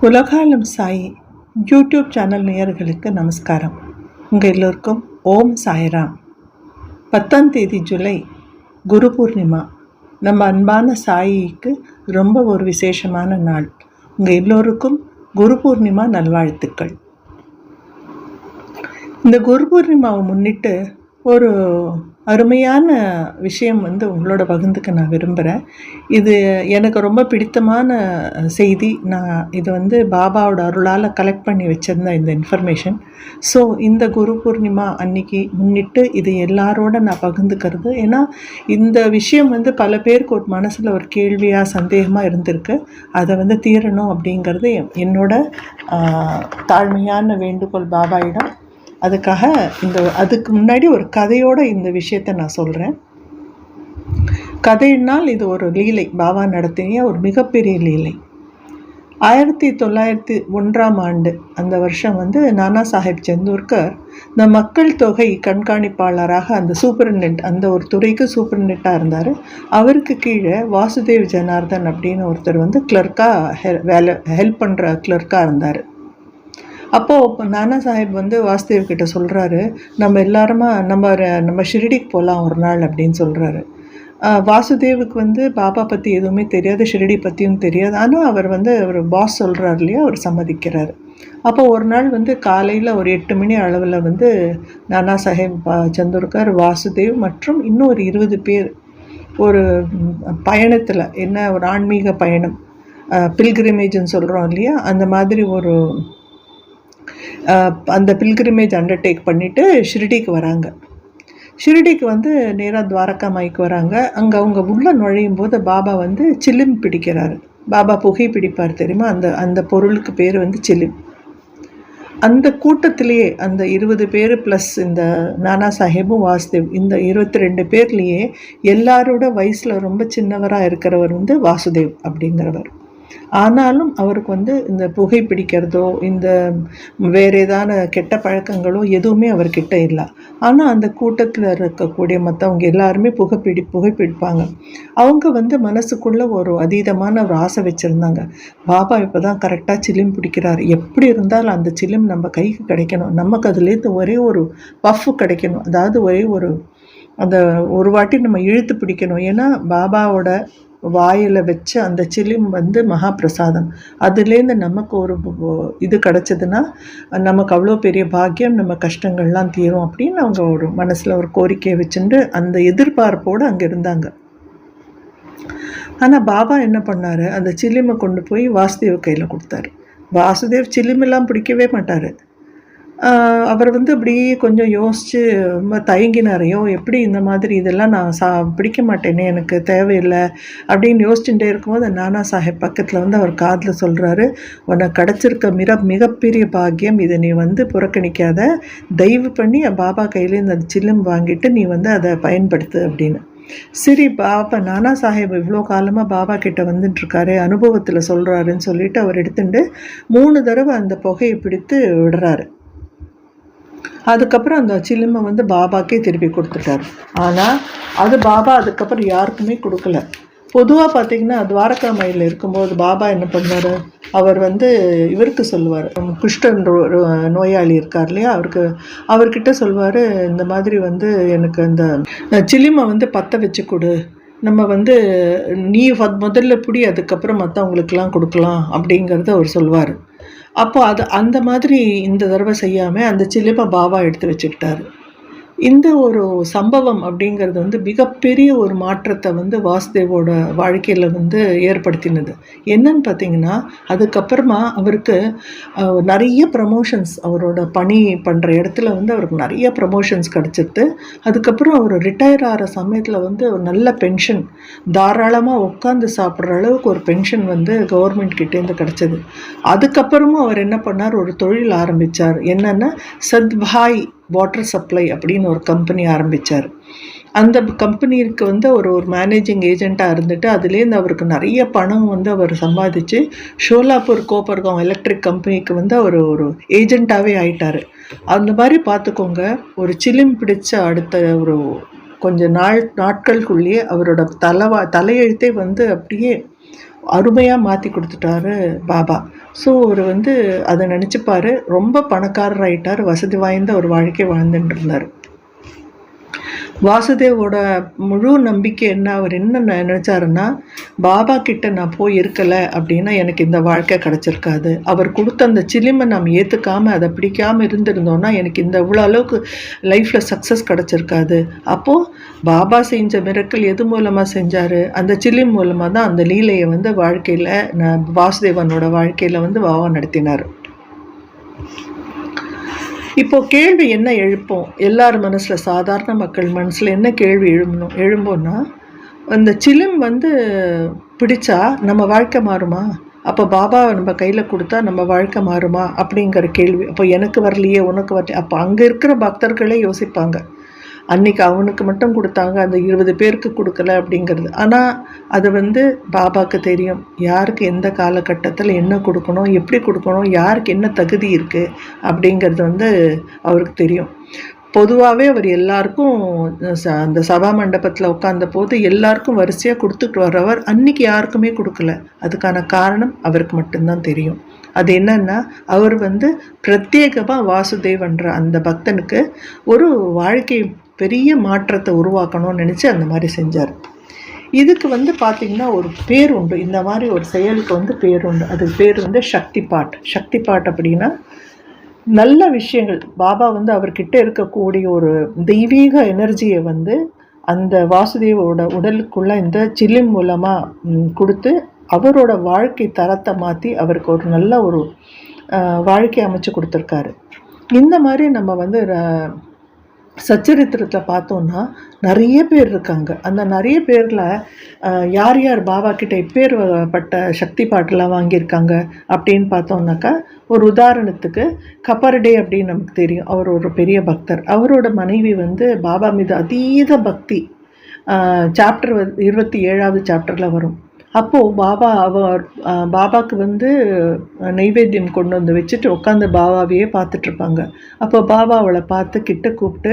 உலகாலம் Sai YouTube channel நேயர்களுக்கு நமஸ்காரம். உங்கள் எல்லோருக்கும் ஓம் சாய்ராம். 10ஆம் தேதி ஜூலை குரு பூர்ணிமா. நம்ம அன்பான சாயிக்கு ரொம்ப ஒரு விசேஷமான நாள். உங்கள் எல்லோருக்கும் குரு பூர்ணிமா நல்வாழ்த்துக்கள். இந்த குரு பூர்ணிமாவை முன்னிட்டு ஒரு அருமையான விஷயம் உங்களோட பகிர்ந்துக்க நான் விரும்புகிறேன். இது எனக்கு ரொம்ப பிடித்தமான செய்தி. நான் இது பாபாவோட அருளால் கலெக்ட் பண்ணி வச்சுருந்தேன் இந்த இன்ஃபர்மேஷன். ஸோ இந்த குரு பூர்ணிமா அன்னைக்கு முன்னிட்டு இது எல்லாரோட நான் பகிர்ந்துக்கிறது. ஏன்னா இந்த விஷயம் பல பேருக்கு ஒரு மனசில் ஒரு கேள்வியாக சந்தேகமாக இருந்திருக்கு. அதை தீரணும் அப்படிங்கிறது என்னோட தாழ்மையான வேண்டுகோள் பாபாயிடம். அதுக்காக அதுக்கு முன்னாடி ஒரு கதையோடு இந்த விஷயத்தை நான் சொல்கிறேன். கதையினால் இது ஒரு லீலை, பாபா நடத்திய ஒரு மிகப்பெரிய லீலை. 1901 அந்த வருஷம் நானா சாஹேப் சந்தோர்கர் இந்த மக்கள் தொகை கண்காணிப்பாளராக அந்த சூப்பரிண்டென்ட், அந்த ஒரு துறைக்கு சூப்பரிண்டென்ட்டாக இருந்தார். அவருக்கு கீழே வாசுதேவ் ஜனார்தன் அப்படின்னு ஒருத்தர் கிளர்க்காக ஹெல்ப் பண்ணுற கிளர்க்காக இருந்தார். அப்போது நானா சாஹேப் வாசுதேவ் கிட்ட சொல்கிறாரு, நம்ம எல்லாருமா நம்ம ஷிரடிக்கு போகலாம் ஒரு நாள் அப்படின்னு சொல்கிறாரு. வாசுதேவுக்கு பாபா பற்றி எதுவுமே தெரியாது, ஷிரடி பற்றியும் தெரியாது. ஆனால் அவர் அவர் பாஸ் சொல்கிறார் இல்லையா, அவர் சம்மதிக்கிறார். அப்போ ஒரு நாள் காலையில் ஒரு 8 மணி அளவில் நானா சாஹேப் சந்தோர்கர், வாசுதேவ் மற்றும் இன்னும் ஒரு 20 பேர் ஒரு பயணத்தில், ஒரு ஆன்மீக பயணம், பில்கிரிமேஜ்னு சொல்கிறோம் இல்லையா, அந்த மாதிரி அந்த பில்கிரிமேஜ் அண்டர்டேக் பண்ணிவிட்டு ஷிரடிக்கு வராங்க. ஷிரடிக்கு நேராக துவாரகா மாய்க்கு வராங்க. அங்கே அவங்க உள்ளே நுழையும் போது பாபா சிலிம் பிடிக்கிறாரு. பாபா புகை பிடிப்பார் தெரியுமா, அந்த பொருளுக்கு பேர் சிலிம். அந்த கூட்டத்திலேயே அந்த 20 பேர் ப்ளஸ் இந்த நானா சாஹேபும் வாசுதேவ், இந்த 22 பேர்லேயே எல்லாரோட வயசில் ரொம்ப சின்னவராக இருக்கிறவர் வாசுதேவ் அப்படிங்கிறவர். ஆனாலும் அவருக்கு இந்த புகை பிடிக்கிறதோ இந்த வேறு ஏதான கெட்ட பழக்கங்களோ எதுவுமே அவர்கிட்ட இல்லை. ஆனால் அந்த கூட்டத்தில் இருக்கக்கூடிய மற்றவங்க எல்லாருமே புகைப்பிடிப்பாங்க. அவங்க மனசுக்குள்ளே ஒரு அதீதமான ஒரு ஆசை வச்சுருந்தாங்க. பாபா இப்போ தான் கரெக்டாக சிலிம் பிடிக்கிறார், எப்படி இருந்தாலும் அந்த சிலிம் நம்ம கைக்கு கிடைக்கணும், நமக்கு அதுலேருந்து ஒரே ஒரு பஃப் கிடைக்கணும், அதாவது ஒரே அந்த ஒரு வாட்டி நம்ம இழுத்து பிடிக்கணும். ஏன்னா பாபாவோட வாயில் வச்சு அந்த சிலிம் மகா பிரசாதம், அதுலேருந்து நமக்கு ஒரு இது கிடச்சதுன்னா நமக்கு அவ்வளோ பெரிய பாக்கியம், நம்ம கஷ்டங்கள்லாம் தீரும் அப்படின்னு அவங்க ஒரு மனசில் ஒரு கோரிக்கையை வச்சுட்டு அந்த எதிர்பார்ப்போடு அங்கே இருந்தாங்க. ஆனால் பாபா என்ன பண்ணார், அந்த சிலிமை கொண்டு போய் வாசுதேவ் கையில் கொடுத்தாரு. வாசுதேவ் சிலிமெல்லாம் பிடிக்கவே மாட்டார். அவர் அப்படியே கொஞ்சம் யோசித்து தயங்கினாரையோ, எப்படி இந்த மாதிரி இதெல்லாம் நான் பிடிக்க மாட்டேனே, எனக்கு தேவையில்லை அப்படின்னு யோசிச்சுட்டே இருக்கும்போது நானா சாஹேப் பக்கத்தில் அவர் காதில் சொல்கிறாரு, உனக்கு கிடச்சிருக்க மிகப்பெரிய பாக்கியம், இதை நீ புறக்கணிக்காத, தயவு பண்ணி பாபா கையிலேருந்து அந்த சில்லம் வாங்கிட்டு நீ அதை பயன்படுத்து அப்படின்னு. சரி, பாபா நானா சாஹேப் இவ்வளோ காலமாக பாபா கிட்ட வந்துட்டுருக்காரு, அனுபவத்தில் சொல்கிறாருன்னு சொல்லிட்டு அவர் எடுத்துட்டு 3 தடவை அந்த புகையை பிடித்து விடுறாரு. அதுக்கப்புறம் அந்த சிலிமை பாபாக்கே திருப்பி கொடுத்துட்டார். ஆனால் அது பாபா அதுக்கப்புறம் யாருக்குமே கொடுக்கல. பொதுவாக பார்த்திங்கன்னா துவாரகா மாயில் இருக்கும்போது பாபா என்ன பண்ணார், அவர் இவருக்கு சொல்லுவார், குஷ்டன் நோயாளி இருக்கார் இல்லையா, அவர்கிட்ட சொல்வார், இந்த மாதிரி எனக்கு அந்த சிலிமை பற்ற வச்சு கொடு, நம்ம நீ முதல்ல பிடி, அதுக்கப்புறம் மற்றவங்களுக்கெல்லாம் கொடுக்கலாம் அப்படிங்கிறத அவர் சொல்வார். அப்போ அந்த மாதிரி இந்த தடவை செய்யாமல் அந்த சிலிமை பாபா எடுத்து வச்சுக்கிட்டாரு. இந்த ஒரு சம்பவம் அப்படிங்கிறது மிகப்பெரிய ஒரு மாற்றத்தை வாசுதேவோட வாழ்க்கையில் ஏற்படுத்தினது. என்னன்னு பார்த்தீங்கன்னா, அதுக்கப்புறமா அவருக்கு நிறைய ப்ரமோஷன்ஸ், அவரோட பணி பண்ணுற இடத்துல அவருக்கு நிறைய ப்ரமோஷன்ஸ் கிடச்சிது. அதுக்கப்புறம் அவர் ரிட்டையர் ஆகிற சமயத்தில் ஒரு நல்ல பென்ஷன், தாராளமாக உட்காந்து சாப்பிட்ற அளவுக்கு ஒரு பென்ஷன் கவர்மெண்ட் கிட்டேருந்து கிடச்சிது. அதுக்கப்புறமும் அவர் என்ன பண்ணார், ஒரு தொழில் ஆரம்பித்தார். என்னென்னா சத்பாய் வாட்டர் சப்ளை அப்படின்னு ஒரு கம்பெனி ஆரம்பித்தார். அந்த கம்பெனிக்கு ஒரு மேனேஜிங் ஏஜெண்ட்டாக இருந்துட்டு அதுலேருந்து அவருக்கு நிறைய பணம் அவர் சம்பாதிச்சு ஷோலாப்பூர் கோப்பர்காம் எலக்ட்ரிக் கம்பெனிக்கு அவர் ஒரு ஏஜெண்ட்டாகவே ஆயிட்டார். அந்த மாதிரி பார்த்துக்கோங்க, ஒரு சிலிம் பிடிச்ச அடுத்த ஒரு கொஞ்ச நாட்களுக்குள்ளேயே அவரோட தலையெழுத்தே அப்படியே அருமையாக மாற்றி கொடுத்துட்டாரு பாபா. ஸோ அவர் வந்து அதை நினச்சிப்பார், ரொம்ப பணக்காரர் ஆகிட்டார், வசதி வாய்ந்த ஒரு வாழ்க்கை வாழ்ந்துட்டு இருந்தார். வாசுதேவோட முழு நம்பிக்கை என்ன, அவர் என்ன நினச்சாருன்னா, பாபா கிட்ட நான் போய் இருக்கலை அப்படின்னா எனக்கு இந்த வாழ்க்கை கிடச்சிருக்காது. அவர் கொடுத்த அந்த சிலிமை நம்ம ஏற்றுக்காமல் அதை பிடிக்காமல் இருந்திருந்தோன்னா எனக்கு இந்த இவ்வளோ அளவுக்கு லைஃப்பில் சக்ஸஸ் கிடச்சிருக்காது. அப்போது பாபா செஞ்ச மிரக்கல் எது மூலமாக செஞ்சார்? அந்த சிலிம் மூலமாக தான் அந்த லீலையை வந்து வாழ்க்கையில் வாசுதேவனோட வாழ்க்கையில் வந்து பாபா நடத்தினார். இப்போ கேள்வி என்ன எழுப்போம் எல்லார் மனசில், சாதாரண மக்கள் மனசில் என்ன கேள்வி எழும்போன்னா, அந்த சிலிம் வந்து பிடிச்சா நம்ம வாழ்க்கை மாறுமா? அப்போ பாபா நம்ம கையில் கொடுத்தா நம்ம வாழ்க்கை மாறுமா அப்படிங்கிற கேள்வி. அப்போ எனக்கு வரலையே, உனக்கு வரலையே. அப்போ அங்கே இருக்கிற பக்தர்களே யோசிப்பாங்க, அன்றைக்கி அவனுக்கு மட்டும் கொடுத்தாங்க, அந்த 20 பேருக்கு கொடுக்கல அப்படிங்கிறது. ஆனால் அது வந்து பாபாவுக்கு தெரியும், யாருக்கு எந்த காலகட்டத்தில் என்ன கொடுக்கணும், எப்படி கொடுக்கணும், யாருக்கு என்ன தகுதி இருக்குது அப்படிங்கிறது வந்து அவருக்கு தெரியும். பொதுவாகவே அவர் எல்லாருக்கும் அந்த சபா மண்டபத்தில் உட்கார்ந்த போது எல்லாருக்கும் வரிசையாக கொடுத்துட்டு வர்றவர் அன்றைக்கி யாருக்குமே கொடுக்கல. அதுக்கான காரணம் அவருக்கு மட்டும்தான் தெரியும். அது என்னன்னா, அவர் வந்து பிரத்யேகமாக வாசுதேவன்ற அந்த பக்தனுக்கு ஒரு வாழ்க்கை பெரிய மாற்றத்தை உருவாக்கணும்னு நினச்சி அந்த மாதிரி செஞ்சார். இதுக்கு வந்து பார்த்திங்கன்னா ஒரு பேர் உண்டு, இந்த மாதிரி ஒரு செயலுக்கு வந்து பேர் உண்டு. அதுக்கு பேர் வந்து சக்தி பாட். சக்தி பாட் அப்படின்னா நல்ல விஷயங்கள், பாபா வந்து அவர்கிட்ட இருக்கக்கூடிய ஒரு தெய்வீக எனர்ஜியை வந்து அந்த வாசுதேவோட உடலுக்குள்ள இந்த சிலிம் மூலமாக கொடுத்து அவரோட வாழ்க்கை தரத்தை மாற்றி அவருக்கு ஒரு நல்ல ஒரு வாழ்க்கை அமைச்சு கொடுத்துருக்காரு. இந்த மாதிரி நம்ம வந்து சச்சரித்திரத்தில் பார்த்தோன்னா நிறைய பேர் இருக்காங்க. அந்த நிறைய பேரில் யார் யார் பாபா கிட்ட இப்பேற்பட்ட சக்தி பாட்டெல்லாம் வாங்கியிருக்காங்க அப்படின்னு பார்த்தோம்னாக்கா, ஒரு உதாரணத்துக்கு கபர்டே அப்படின்னு நமக்கு தெரியும். அவர் ஒரு பெரிய பக்தர். அவரோட மனைவி வந்து பாபா மீது அதீத பக்தி. சாப்டர் 27வது சாப்டரில் வரும். அப்போது பாபாவுக்கு வந்து நைவேத்தியம் கொண்டு வந்து வச்சுட்டு உட்காந்து பாபாவையே பார்த்துட்ருப்பாங்க. அப்போ பாபா அவளை பார்த்து கிட்ட கூப்பிட்டு,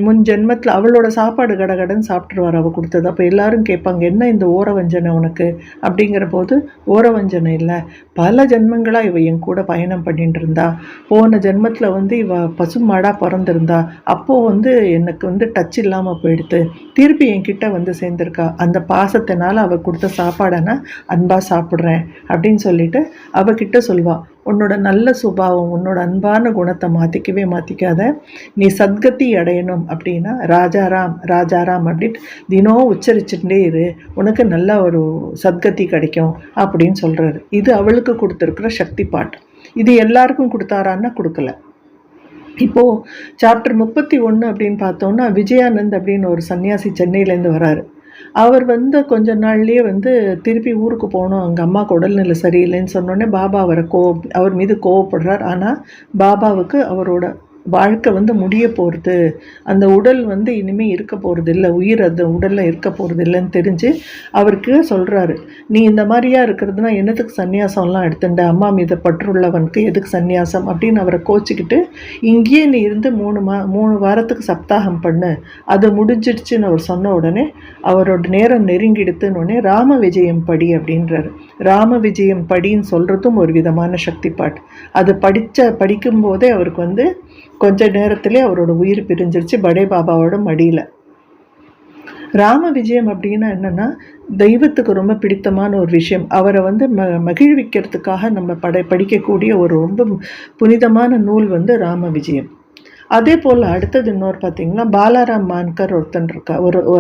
முன் ஜென்மத்தில் அவளோட சாப்பாடு கடகடன்னு சாப்பிட்ருவார் அவள் கொடுத்தது. அப்போ எல்லாரும் கேட்பாங்க, என்ன இந்த ஓரவஞ்சனை உனக்கு அப்படிங்கிற போது, ஓரவஞ்சனை இல்லை, பல ஜென்மங்களாக இவ என் கூட பயணம் பண்ணிட்டு இருந்தா. போன ஜென்மத்தில் வந்து இவ பசுமாடாக பிறந்திருந்தா. அப்போது வந்து எனக்கு வந்து டச் இல்லாமல் போயிடுத்து, திருப்பி என்கிட்ட வந்து சேர்ந்துருக்கா. அந்த பாசத்தினால அவள் கொடுத்த சாப்பாடனா அன்பாக சாப்பிட்றேன் அப்படின்னு சொல்லிட்டு அவகிட்ட சொல்வா, உன்னோட நல்ல சுபாவம், உன்னோட அன்பான குணத்தை மாற்றிக்காத, நீ சத்கதி அடையணும் அப்படின்னா ராஜாராம் ராஜாராம் அப்படின்ட்டு தினம் உச்சரிச்சுட்டே இரு, உனக்கு நல்ல ஒரு சத்கதி கிடைக்கும் அப்படின்னு சொல்கிறாரு. இது அவளுக்கு கொடுத்துருக்குற சக்தி பாட்டு. இது எல்லாருக்கும் கொடுத்தாரான்னா கொடுக்கல. இப்போது சாப்டர் 31 அப்படின்னு பார்த்தோன்னா, விஜயானந்த் அப்படின்னு ஒரு சன்னியாசி சென்னையிலேருந்து வராரு. அவர் வந்து கொஞ்ச நாள்லேயே வந்து திருப்பி ஊருக்கு போகணும், அங்கே அம்மாவுக்கு உடல்நிலை சரியில்லைன்னு சொன்னோடனே பாபா அவர் மீது கோவப்படுறார். ஆனால் பாபாவுக்கு அவரோட வாழ்க்கை வந்து முடிய போகிறது, அந்த உடல் வந்து இனிமேல் இருக்க போகிறது இல்லை, உயிர் அந்த உடலில் இருக்க போகிறது இல்லைன்னு தெரிஞ்சு அவருக்கு சொல்கிறாரு, நீ இந்த மாதிரியா இருக்கிறதுனா என்னத்துக்கு சன்னியாசம்லாம் எடுத்துட்ட, அம்மா மீது பற்றுள்ளவனுக்கு எதுக்கு சன்னியாசம் அப்படின்னு அவரை கோச்சிக்கிட்டு, இங்கேயே நீ இருந்து 3 வாரத்துக்கு சப்தாகம் பண்ணு, அது முடிஞ்சிடுச்சுன்னு அவர் சொன்ன உடனே அவரோட நேரம் நெருங்கிடுத்துன்னு ராம விஜயம் படி அப்படின்றாரு. ராம விஜயம் படின்னு சொல்கிறதும் ஒரு விதமான சக்தி பாட்டு. அது படிக்கும்போதே அவருக்கு வந்து கொஞ்ச நேரத்திலே அவரோட உயிர் பிரிஞ்சிருச்சு படே பாபாவோட மடியில். ராம விஜயம் அப்படின்னா என்னென்னா, தெய்வத்துக்கு ரொம்ப பிடித்தமான ஒரு விஷயம். அவரை வந்து மகிழ்விக்கிறதுக்காக நம்ம படிக்கக்கூடிய ஒரு ரொம்ப புனிதமான நூல் வந்து ராம விஜயம். அதே போல் அடுத்தது இன்னொரு பார்த்தீங்கன்னா, பாலாராம் மான்கர் ஒருத்தன் இருக்கா,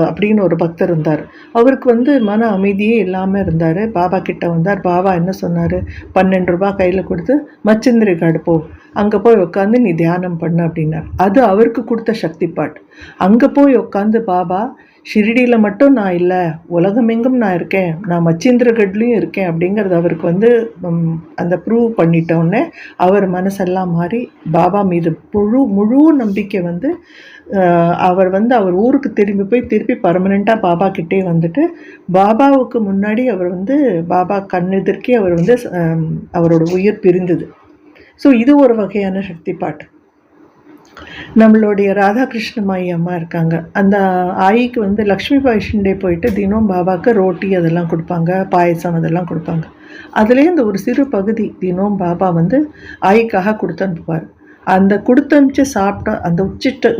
அப்படின்னு ஒரு பக்தர் இருந்தார். அவருக்கு வந்து மன அமைதியே இல்லாமல் இருந்தார். பாபா கிட்ட வந்தார். பாபா என்ன சொன்னார், 12 ரூபா கையில் கொடுத்து மச்சிந்திரி காடு போ, அங்கே போய் உட்காந்து நீ தியானம் பண்ணு அப்படின்னார். அது அவருக்கு கொடுத்த சக்தி பாட். அங்கே போய் உட்காந்து பாபா, ஷிரடியில் மட்டும் நான் இல்லை, உலகமெங்கும் நான் இருக்கேன், நான் மச்சீந்திரகட்லையும் இருக்கேன் அப்படிங்கிறது அவருக்கு வந்து அந்த ப்ரூவ் பண்ணிட்டோன்னே அவர் மனசெல்லாம் மாறி பாபா மீது முழு நம்பிக்கை வந்து அவர் ஊருக்கு திருப்பி பர்மனெண்ட்டாக பாபா கிட்டே வந்துட்டு, பாபாவுக்கு முன்னாடி அவர் வந்து பாபா கண்ணெதிர்க்கே அவர் வந்து அவரோட உயிர் பிரிந்தது. ஸோ இது ஒரு வகையான சக்தி பாட்டு. நம்மளுடைய ராதாகிருஷ்ணமாயி அம்மா இருக்காங்க. அந்த ஆயிக்கு வந்து லக்ஷ்மிபாய் ஷிண்டே போயிட்டு தினம் பாபாவுக்கு ரோட்டி அதெல்லாம் கொடுப்பாங்க, பாயசம் அதெல்லாம் கொடுப்பாங்க. அதுலேருந்து ஒரு சிறு பகுதி தினம் பாபா வந்து ஆயிக்காக கொடுத்து அனுப்புவார். அந்த கொடுத்து அனுப்பிச்சு சாப்பிட்ட அந்த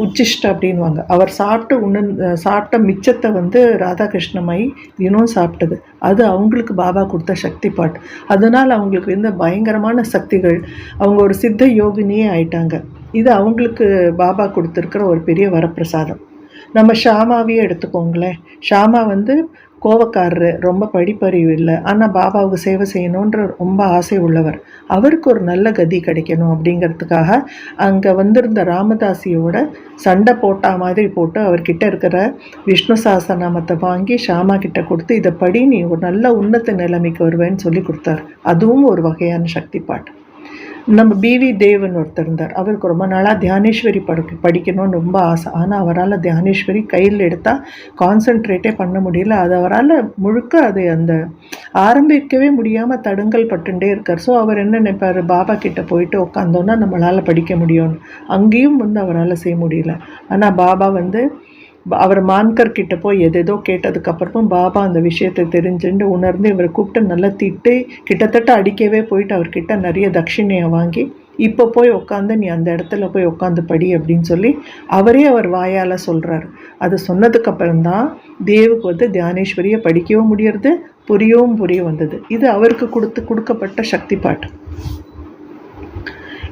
உச்சிஷ்ட அப்படின்வாங்க. அவர் சாப்பிட்ட மிச்சத்தை வந்து ராதாகிருஷ்ணமாயி தினம் சாப்பிட்டது. அது அவங்களுக்கு பாபா கொடுத்த சக்தி பாட். அதனால் அவங்களுக்கு இருந்த பயங்கரமான சக்திகள், அவங்க ஒரு சித்த யோகினியே ஆயிட்டாங்க. இது அவங்களுக்கு பாபா கொடுத்துருக்கிற ஒரு பெரிய வரப்பிரசாதம். நம்ம ஷாமாவையே எடுத்துக்கோங்களேன். ஷாமா வந்து கோவக்காரரு, ரொம்ப படிப்பறிவு இல்லை, ஆனால் பாபாவுக்கு சேவை செய்யணுன்ற ரொம்ப ஆசை உள்ளவர். அவருக்கு ஒரு நல்ல கதி கிடைக்கணும் அப்படிங்கிறதுக்காக அங்கே வந்திருந்த ராமதாசியோட சண்டை போட்டா மாதிரி போட்டு அவர்கிட்ட இருக்கிற விஷ்ணு சாஸ்திரநாமத்தை வாங்கி ஷாமா கிட்ட கொடுத்து, இதை படி நீ ஒரு நல்ல உன்னத நிலைமைக்கு வருவேன்னு சொல்லி கொடுத்தார். அதுவும் ஒரு வகையான சக்தி பாட்டு. நம்ம பிவி தேவன் ஒருத்தர் இருந்தார். அவருக்கு ரொம்ப நாளாக தியானேஸ்வரி படிக்கணும்னு ரொம்ப ஆசை. ஆனால் அவரால் தியானேஸ்வரி கையில் எடுத்தால் கான்சன்ட்ரேட்டே பண்ண முடியல. அது அவரால் முழுக்க அது அந்த ஆரம்பிக்கவே முடியாமல் தடங்கல் பட்டுண்டே இருக்கார். ஸோ அவர் என்ன நினைப்பார், பாபா கிட்ட போயிட்டு உட்காந்தோன்னா நம்மளால் படிக்க முடியும்னு. அங்கேயும் வந்து அவரால் செய்ய முடியல. ஆனால் பாபா வந்து அவர் மான்கர் கிட்ட போய் எதேதோ கேட்டதுக்கப்புறமும் பாபா அந்த விஷயத்தை தெரிஞ்சுட்டு உணர்ந்து இவரை கூப்பிட்டு நல்லா திட்டு கிட்டத்தட்ட அடிக்கவே போயிட்டு அவர்கிட்ட நிறைய தட்சிணையை வாங்கி, இப்போ போய் உட்காந்து நீ அந்த இடத்துல போய் உட்காந்து படி அப்படின்னு சொல்லி அவரே அவர் வாயால் சொல்கிறார். அது சொன்னதுக்கப்புறம்தான் தேவுக்கு வந்து தியானேஸ்வரியை படிக்கவும் முடியறது, புரிய வந்தது. இது அவருக்கு கொடுக்கப்பட்ட சக்தி பாட்டு.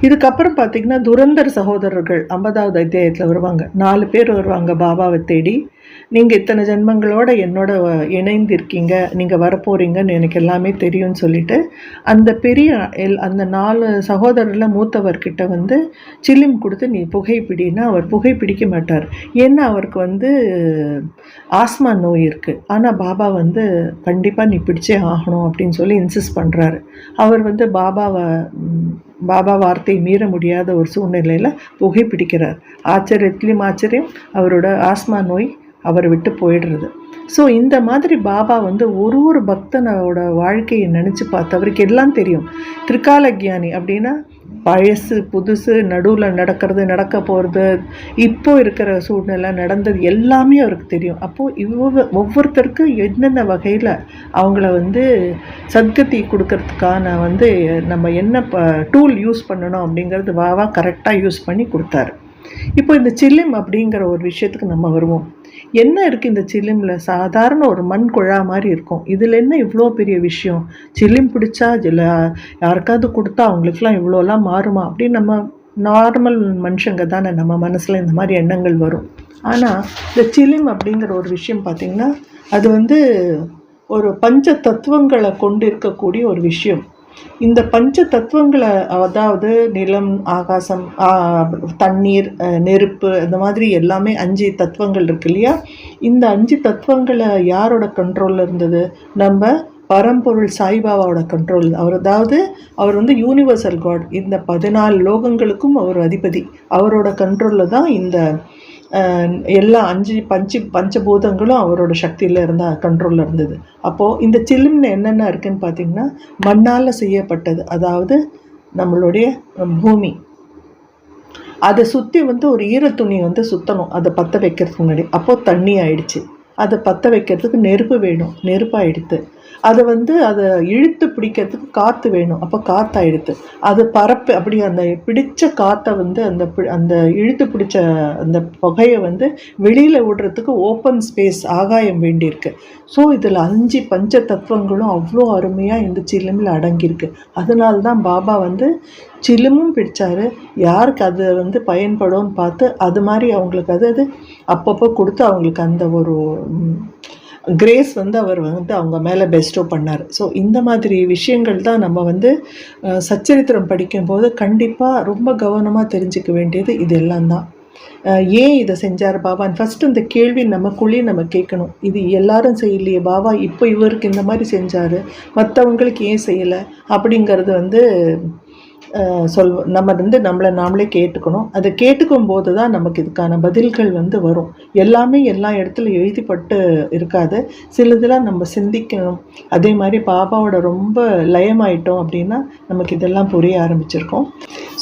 இதுக்கப்புறம் பார்த்திங்கன்னா துரந்தர் சகோதரர்கள் 50வது அத்தியாயத்தில் வருவாங்க. 4 பேர் வருவாங்க பாபாவை தேடி. நீங்கள் இத்தனை ஜென்மங்களோட என்னோட இணைந்திருக்கீங்க, நீங்கள் வரப்போகிறீங்கன்னு எனக்கு எல்லாமே தெரியும்னு சொல்லிட்டு அந்த அந்த 4 சகோதரரில் மூத்தவர்கிட்ட வந்து சில்லிம் கொடுத்து நீ புகைப்பிடின்னா அவர் புகைப்பிடிக்க மாட்டார். ஏன்னா அவருக்கு வந்து ஆஸ்மா நோய் இருக்குது. ஆனால் பாபா வந்து கண்டிப்பாக நீ பிடிச்சே ஆகணும் அப்படின்னு சொல்லி இன்சிஸ்ட் பண்ணுறாரு. அவர் வந்து பாபா வார்த்தையை மீற முடியாத ஒரு சூழ்நிலையில் புகைப்பிடிக்கிறார். ஆச்சரியத்துலேயும் ஆச்சரியம், அவரோட ஆஸ்மா நோய் அவரை விட்டு போயிடுறது. ஸோ இந்த மாதிரி பாபா வந்து ஒரு பக்தனோட வாழ்க்கையை நினச்சி பார்த்து அவருக்கு எல்லாம் தெரியும். திரிகால கியானி அப்படின்னா பழசு புதுசு நடுவில் நடக்க போகிறது, இப்போ இருக்கிற சூழ்நிலை நடந்தது எல்லாமே அவருக்கு தெரியும். அப்போது ஒவ்வொருத்தருக்கு என்னென்ன வகையில் அவங்கள வந்து சத்கதி கொடுக்கறதுக்கான வந்து நம்ம என்ன டூல் யூஸ் பண்ணணும் அப்படிங்கிறது பாபா கரெக்டாக யூஸ் பண்ணி கொடுத்தாரு. இப்போ இந்த சில்லிம் அப்படிங்கிற ஒரு விஷயத்துக்கு நம்ம வருவோம். என்ன இருக்குது இந்த சில்லிமில்? சாதாரண ஒரு மண் குழா மாதிரி இருக்கும். இதில் என்ன இவ்வளோ பெரிய விஷயம்? சில்லிம் பிடிச்சா யாருக்காவது கொடுத்தா அவங்களுக்குலாம் இவ்வளோலாம் மாறுமா அப்படின்னு நம்ம நார்மல் மனுஷங்க தானே, நம்ம மனசில் இந்த மாதிரி எண்ணங்கள் வரும். ஆனால் இந்த சில்லிம் அப்படிங்கிற ஒரு விஷயம் பார்த்திங்கன்னா அது வந்து ஒரு பஞ்ச தத்துவங்களை கொண்டு இருக்கக்கூடிய ஒரு விஷயம். இந்த பஞ்ச தத்துவங்களை, அதாவது நிலம், ஆகாசம், தண்ணீர், நெருப்பு, இந்த மாதிரி எல்லாமே 5 தத்துவங்கள் இருக்கு இல்லையா? இந்த 5 தத்துவங்களை யாரோட கண்ட்ரோலில் இருந்தது? நம்ம பரம்பொருள் சாய்பாபாவோட கண்ட்ரோல். அவர் வந்து யூனிவர்சல் காட். இந்த 14 லோகங்களுக்கும் அவர் அதிபதி. அவரோட கண்ட்ரோலில் தான் இந்த எல்லா 5 பஞ்சபூதங்களும் அவரோட சக்தியில் கண்ட்ரோலில் இருந்தது. அப்போது இந்த சில்லிம்னு என்னென்ன இருக்குதுன்னு பார்த்திங்கன்னா மண்ணால் செய்யப்பட்டது. அதாவது நம்மளுடைய பூமி, அதை சுற்றி வந்து ஒரு ஈரத்துணி வந்து சுற்றணும் அதை பற்ற வைக்கிறதுக்கு முன்னாடி. அப்போது தண்ணி ஆயிடுச்சு. அதை பற்ற வைக்கிறதுக்கு நெருப்பு வேணும், நெருப்பாயிடுத்து. அதை இழுத்து பிடிக்கிறதுக்கு காற்று வேணும், அப்போ காற்றாயிடுது. அது பரப்பு அப்படி அந்த பிடிச்ச காற்றை வந்து அந்த இழுத்து பிடிச்ச அந்த புகையை வந்து வெளியில் விடுறதுக்கு ஓப்பன் ஸ்பேஸ், ஆகாயம் வேண்டியிருக்கு. ஸோ இதில் 5 பஞ்ச தத்துவங்களும் அவ்வளோ அருமையாக இந்த சில்லிமில் அடங்கியிருக்கு. அதனால்தான் பாபா வந்து சில்லிமும் பிடிச்சாரு. யாருக்கு அது வந்து பயன்படும்னு பார்த்து அது மாதிரி அவங்களுக்கு அது அப்பப்போ கொடுத்து அவங்களுக்கு அந்த ஒரு கிரேஸ் வந்து அவர் வந்து அவங்க மேலே பெஸ்டோ பண்ணார். ஸோ இந்த மாதிரி விஷயங்கள் தான் நம்ம வந்து சச்சரித்திரம் படிக்கும்போது கண்டிப்பாக ரொம்ப கவனமாக தெரிஞ்சுக்க வேண்டியது இது எல்லாம் தான். ஏன் இதை செஞ்சார் பாபான்னு ஃபஸ்ட்டு இந்த கேள்வி நமக்குள்ளேயே நம்ம கேட்கணும். இது எல்லாரும் செய்யலையே பாபா, இப்போ இவருக்கு இந்த மாதிரி செஞ்சார், மற்றவங்களுக்கு ஏன் செய்யலை அப்படிங்கிறது வந்து நம்ம நம்மளை நாமளே கேட்டுக்கணும். அதை கேட்டுக்கும் போது தான் நமக்கு இதுக்கான பதில்கள் வரும். எல்லாமே எல்லா இடத்துல எழுதிப்பட்டு இருக்காது. சிலதெல்லாம் நம்ம சிந்திக்கணும். அதே மாதிரி பாபாவோட ரொம்ப லயமாயிட்டோம் அப்படின்னா நமக்கு இதெல்லாம் புரிய ஆரம்பிச்சிருக்கோம்.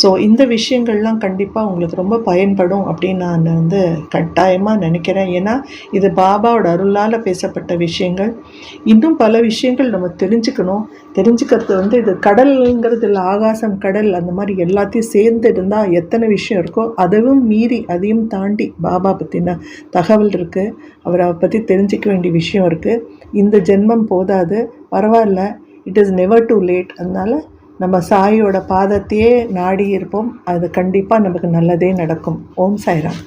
ஸோ இந்த விஷயங்கள்லாம் கண்டிப்பாக உங்களுக்கு ரொம்ப பயன்படும் அப்படின்னு நான் கட்டாயமாக நினைக்கிறேன். ஏன்னா இது பாபாவோட அருளால் பேசப்பட்ட விஷயங்கள். இன்னும் பல விஷயங்கள் நம்ம தெரிஞ்சுக்கிறது இது கடல்ங்கிறது இல்லை, ஆகாசம், கடல், அந்த மாதிரி எல்லாத்தையும் சேர்ந்து இருந்தால் எத்தனை விஷயம் இருக்கோ அதையும் மீறி அதையும் தாண்டி பாபா பற்றின தகவல் இருக்குது. அவரை பற்றி தெரிஞ்சிக்க வேண்டிய விஷயம் இருக்குது. இந்த ஜென்மம் போதாது, பரவாயில்ல, it is never too late. அதனால் நம்ம சாயோட பாதத்தையே நாடி இருப்போம். அது கண்டிப்பாக நமக்கு நல்லதே நடக்கும். ஓம் சாய்ராம்.